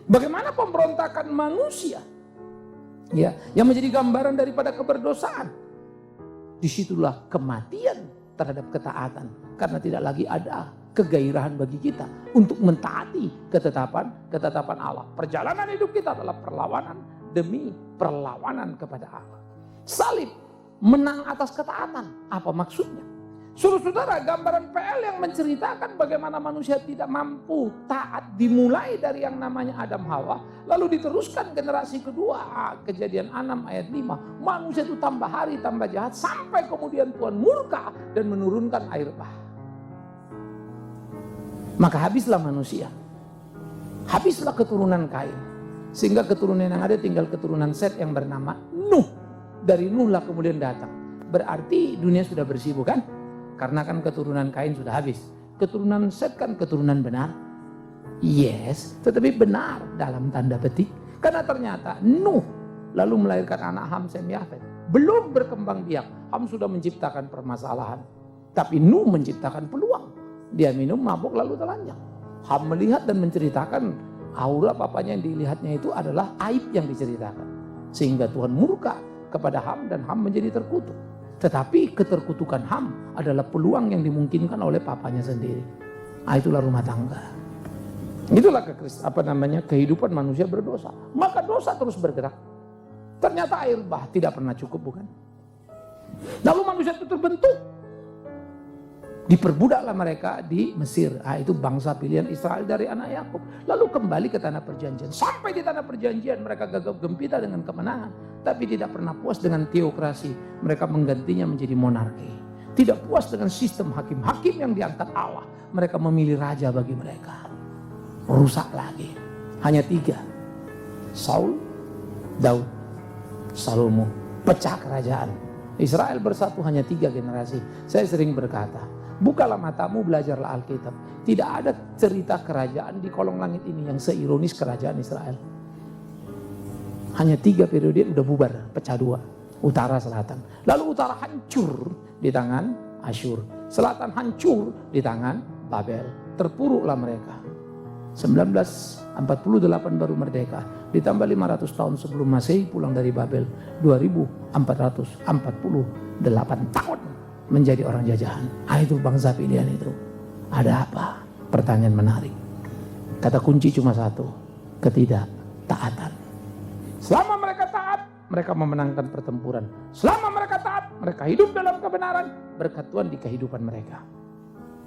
Bagaimana pemberontakan manusia, ya, yang menjadi gambaran daripada keberdosaan. Disitulah kematian terhadap ketaatan, karena tidak lagi ada kegairahan bagi kita untuk mentaati ketetapan Allah. Perjalanan hidup kita adalah perlawanan demi perlawanan kepada Allah. Salib menang atas ketaatan. Apa maksudnya? Saudara-saudara, gambaran PL yang menceritakan bagaimana manusia tidak mampu taat dimulai dari yang namanya Adam Hawa, lalu diteruskan generasi kedua, Kejadian 6 ayat 5. Manusia itu tambah hari tambah jahat sampai kemudian Tuhan murka dan menurunkan air bah. Maka habislah manusia. Habislah keturunan Kain. Sehingga keturunan yang ada tinggal keturunan Set yang bernama Nuh. Dari Nuh lah kemudian datang. Berarti dunia sudah bersih, bukan? Karena kan keturunan Kain sudah habis. Keturunan Set kan keturunan benar. Yes, tetapi benar dalam tanda petik. Karena ternyata Nuh lalu melahirkan anak Ham, Sem, Yafet. Belum berkembang biak, Ham sudah menciptakan permasalahan. Tapi Nuh menciptakan peluang. Dia minum, mabuk, lalu telanjang. Ham melihat dan menceritakan aura papanya yang dilihatnya itu adalah aib yang diceritakan. Sehingga Tuhan murka kepada Ham dan Ham menjadi terkutuk. Tetapi keterkutukan Ham adalah peluang yang dimungkinkan oleh papanya sendiri. Itulah rumah tangga. Itulah kehidupan manusia berdosa. Maka dosa terus bergerak. Ternyata air bah tidak pernah cukup, bukan? Lalu manusia itu terbentuk. Diperbudaklah mereka di Mesir. Itu bangsa pilihan Israel dari anak Yakub. Lalu kembali ke tanah perjanjian. Sampai di tanah perjanjian mereka gagap gempita dengan kemenangan. Tapi tidak pernah puas dengan teokrasi. Mereka menggantinya menjadi monarki. Tidak puas dengan sistem hakim-hakim yang diangkat Allah. Mereka memilih raja bagi mereka. Rusak lagi. Hanya 3. Saul, Daud, Salomo. Pecah kerajaan. Israel bersatu hanya 3 generasi. Saya sering berkata, bukalah matamu, belajarlah Alkitab. Tidak ada cerita kerajaan di kolong langit ini yang seironis kerajaan Israel. Hanya 3 periode udah bubar, pecah 2. Utara, selatan. Lalu utara hancur di tangan Asyur. Selatan hancur di tangan Babel. Terpuruklah mereka. 1948 baru merdeka. Ditambah 500 tahun sebelum Masehi pulang dari Babel. 2448 tahun menjadi orang jajahan. Itu bangsa pilihan itu. Ada apa? Pertanyaan menarik. Kata kunci cuma satu. Ketidaktaatan. Selama mereka taat, mereka memenangkan pertempuran. Selama mereka taat, mereka hidup dalam kebenaran. Berkat Tuhan di kehidupan mereka.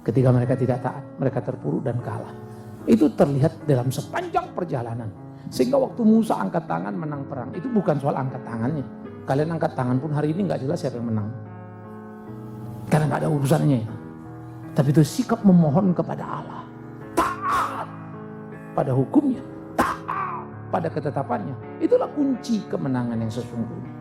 Ketika mereka tidak taat, mereka terpuruk dan kalah. Itu terlihat dalam sepanjang perjalanan. Sehingga waktu Musa angkat tangan menang perang, itu bukan soal angkat tangannya. Kalian angkat tangan pun hari ini gak jelas siapa yang menang. Karena gak ada urusannya. Tapi itu sikap memohon kepada Allah. Taat pada hukumnya. Taat pada ketetapannya. Itulah kunci kemenangan yang sesungguhnya.